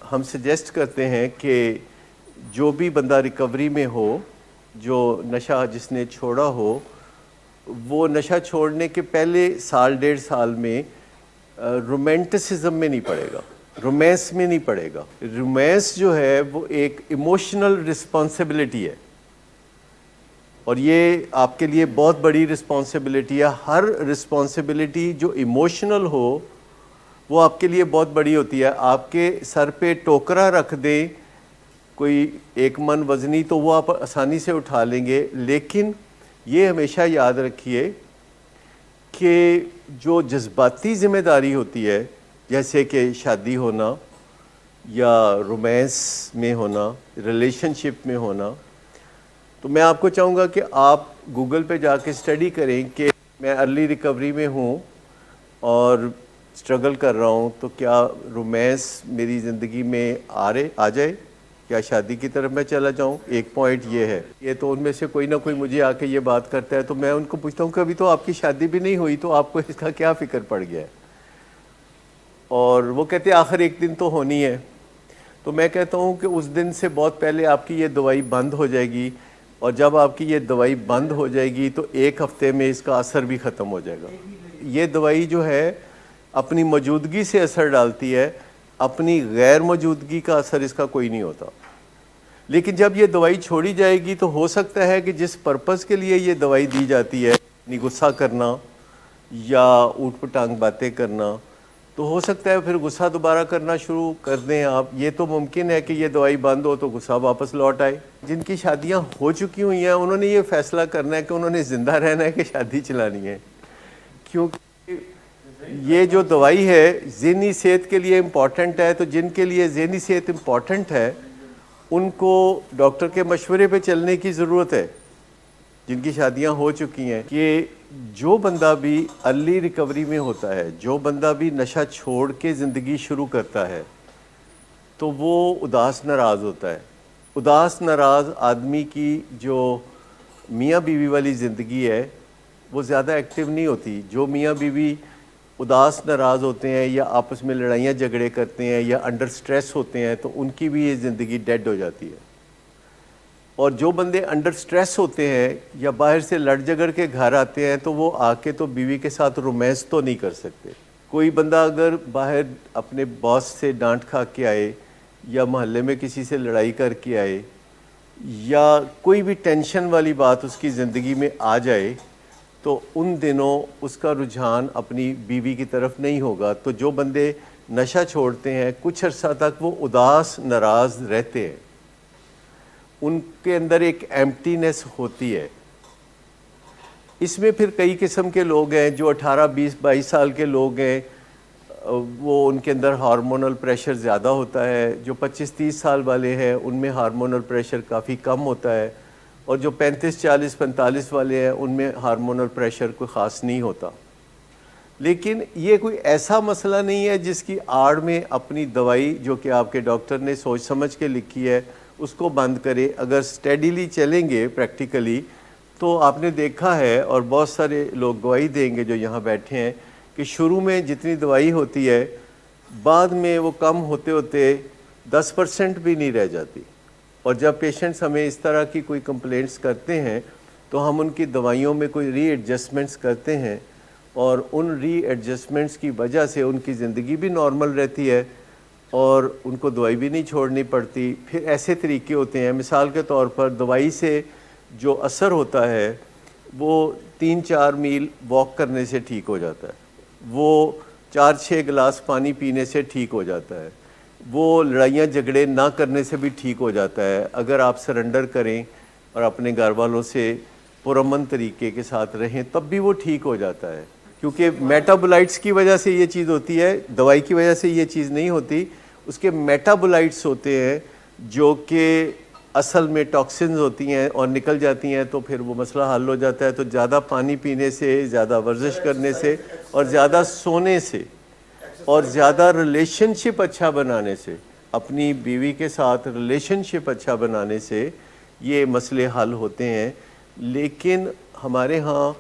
ہم سجیسٹ کرتے ہیں کہ جو بھی بندہ ریکوری میں ہو، جو نشہ جس نے چھوڑا ہو، وہ نشہ چھوڑنے کے پہلے سال ڈیڑھ سال میں رومینٹسزم میں نہیں پڑے گا، رومانس میں نہیں پڑے گا۔ رومانس جو ہے وہ ایک ایموشنل رسپانسبلٹی ہے، اور یہ آپ کے لیے بہت بڑی رسپانسبلٹی ہے۔ ہر رسپانسبلٹی جو ایموشنل ہو وہ آپ کے لیے بہت بڑی ہوتی ہے۔ آپ کے سر پہ ٹوکرا رکھ دیں کوئی 1 من وزنی تو وہ آپ آسانی سے اٹھا لیں گے، لیکن یہ ہمیشہ یاد رکھیے کہ جو جذباتی ذمہ داری ہوتی ہے، جیسے کہ شادی ہونا یا رومانس میں ہونا، ریلیشن شپ میں ہونا، تو میں آپ کو چاہوں گا کہ آپ گوگل پہ جا کے اسٹڈی کریں کہ میں ارلی ریکوری میں ہوں اور اسٹرگل کر رہا ہوں، تو کیا رومانس میری زندگی میں آ جائے، کیا شادی کی طرف میں چلا جاؤں۔ ایک پوائنٹ یہ ہے، یہ تو ان میں سے کوئی نہ کوئی مجھے آ کے یہ بات کرتا ہے تو میں ان کو پوچھتا ہوں کہ ابھی تو آپ کی شادی بھی نہیں ہوئی تو آپ کو اس کا کیا فکر پڑ گیا ہے، اور وہ کہتے ہیں آخر ایک دن تو ہونی ہے۔ تو میں کہتا ہوں کہ اس دن سے بہت پہلے آپ کی یہ دوائی بند ہو جائے گی، اور جب آپ کی یہ دوائی بند ہو جائے گی تو 1 ہفتے میں اس کا اثر بھی ختم ہو جائے گا۔ یہ دوائی جو ہے اپنی موجودگی سے اثر ڈالتی ہے، اپنی غیر موجودگی کا اثر اس کا کوئی نہیں ہوتا۔ لیکن جب یہ دوائی چھوڑی جائے گی تو ہو سکتا ہے کہ جس پرپس کے لیے یہ دوائی دی جاتی ہے، یعنی غصہ کرنا یا اوٹ پٹانگ باتیں کرنا، تو ہو سکتا ہے پھر غصہ دوبارہ کرنا شروع کر دیں آپ۔ یہ تو ممکن ہے کہ یہ دوائی بند ہو تو غصہ واپس لوٹ آئے۔ جن کی شادیاں ہو چکی ہوئی ہیں انہوں نے یہ فیصلہ کرنا ہے کہ انہوں نے زندہ رہنا ہے کہ شادی چلانی ہے، کیونکہ یہ جو دوائی ہے ذہنی صحت کے لیے امپورٹنٹ ہے۔ تو جن کے لیے ذہنی صحت امپورٹنٹ ہے ان کو ڈاکٹر کے مشورے پہ چلنے کی ضرورت ہے، جن کی شادیاں ہو چکی ہیں۔ کہ جو بندہ بھی ارلی ریکوری میں ہوتا ہے، جو بندہ بھی نشہ چھوڑ کے زندگی شروع کرتا ہے، تو وہ اداس ناراض ہوتا ہے۔ اداس ناراض آدمی کی جو میاں بیوی والی زندگی ہے وہ زیادہ ایکٹیو نہیں ہوتی۔ جو میاں بیوی اداس ناراض ہوتے ہیں یا آپس میں لڑائیاں جھگڑے کرتے ہیں یا انڈر سٹریس ہوتے ہیں تو ان کی بھی یہ زندگی ڈیڈ ہو جاتی ہے۔ اور جو بندے انڈر سٹریس ہوتے ہیں یا باہر سے لڑ جھگڑ کے گھر آتے ہیں تو وہ آ کے تو بیوی کے ساتھ رومانس تو نہیں کر سکتے۔ کوئی بندہ اگر باہر اپنے باس سے ڈانٹ کھا کے آئے یا محلے میں کسی سے لڑائی کر کے آئے یا کوئی بھی ٹینشن والی بات اس کی زندگی میں آ جائے تو ان دنوں اس کا رجحان اپنی بیوی کی طرف نہیں ہوگا۔ تو جو بندے نشہ چھوڑتے ہیں کچھ عرصہ تک وہ اداس ناراض رہتے ہیں، ان کے اندر ایک ایمٹینس ہوتی ہے۔ اس میں پھر کئی قسم کے لوگ ہیں، جو 18 20 22 سال کے لوگ ہیں، وہ ان کے اندر ہارمونل پریشر زیادہ ہوتا ہے۔ جو 25 30 سال والے ہیں ان میں ہارمونل پریشر کافی کم ہوتا ہے، اور جو 35 40 45 والے ہیں ان میں ہارمونل پریشر کوئی خاص نہیں ہوتا۔ لیکن یہ کوئی ایسا مسئلہ نہیں ہے جس کی آڑ میں اپنی دوائی جو کہ آپ کے ڈاکٹر نے سوچ سمجھ کے لکھی ہے اس کو بند کرے۔ اگر سٹیڈیلی چلیں گے پریکٹیکلی تو آپ نے دیکھا ہے، اور بہت سارے لوگ گواہی دیں گے جو یہاں بیٹھے ہیں، کہ شروع میں جتنی دوائی ہوتی ہے بعد میں وہ کم ہوتے ہوتے 10% بھی نہیں رہ جاتی۔ اور جب پیشنٹس ہمیں اس طرح کی کوئی کمپلینٹس کرتے ہیں تو ہم ان کی دوائیوں میں کوئی ری ایڈجسٹمنٹس کرتے ہیں، اور ان ری ایڈجسٹمنٹس کی وجہ سے ان کی زندگی بھی نارمل رہتی ہے اور ان کو دوائی بھی نہیں چھوڑنی پڑتی۔ پھر ایسے طریقے ہوتے ہیں، مثال کے طور پر دوائی سے جو اثر ہوتا ہے وہ 3 4 میل واک کرنے سے ٹھیک ہو جاتا ہے، وہ 4 6 گلاس پانی پینے سے ٹھیک ہو جاتا ہے، وہ لڑائیاں جھگڑے نہ کرنے سے بھی ٹھیک ہو جاتا ہے اگر آپ سرنڈر کریں اور اپنے گھر والوں سے پرامن طریقے کے ساتھ رہیں، تب بھی وہ ٹھیک ہو جاتا ہے۔ کیونکہ میٹابولائٹس کی وجہ سے یہ چیز ہوتی ہے، دوائی کی وجہ سے یہ چیز نہیں ہوتی۔ اس کے میٹابولائٹس ہوتے ہیں جو کہ اصل میں ٹاکسنز ہوتی ہیں اور نکل جاتی ہیں، تو پھر وہ مسئلہ حل ہو جاتا ہے۔ تو زیادہ پانی پینے سے، زیادہ ورزش کرنے سے، اور زیادہ سونے سے، اور زیادہ ریلیشن شپ اچھا بنانے سے، اپنی بیوی کے ساتھ ریلیشن شپ اچھا بنانے سے یہ مسئلے حل ہوتے ہیں۔ لیکن ہمارے ہاں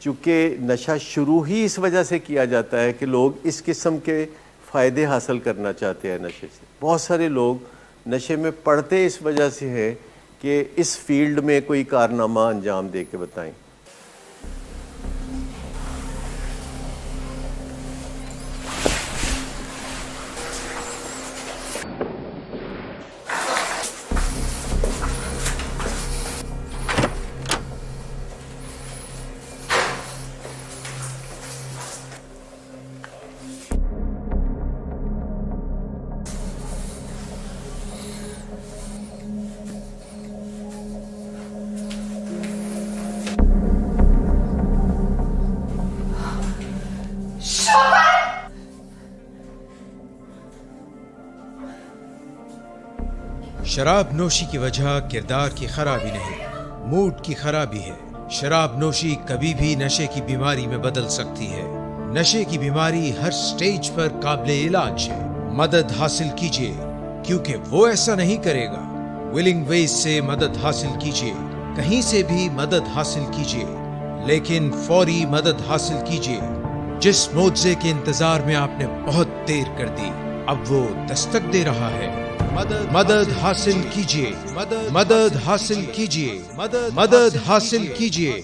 چونکہ نشہ شروع ہی اس وجہ سے کیا جاتا ہے کہ لوگ اس قسم کے فائدے حاصل کرنا چاہتے ہیں نشے سے. بہت سارے لوگ نشے میں پڑتے اس وجہ سے ہیں کہ اس فیلڈ میں کوئی کارنامہ انجام دے کے بتائیں. شراب نوشی کی وجہ کردار کی خرابی نہیں، موڈ کی خرابی ہے. شراب نوشی کبھی بھی نشے کی بیماری میں بدل سکتی ہے. نشے کی بیماری ہر سٹیج پر قابل علاج ہے. مدد حاصل کیجیے کیونکہ وہ ایسا نہیں کرے گا. ولنگ ویز سے مدد حاصل کیجیے، کہیں سے بھی مدد حاصل کیجیے، لیکن فوری مدد حاصل کیجیے. جس معجزے کے انتظار میں آپ نے بہت دیر کر دی، اب وہ دستک دے رہا ہے. مدد حاصل کیجیے، مدد حاصل کیجیے، مدد حاصل کیجیے.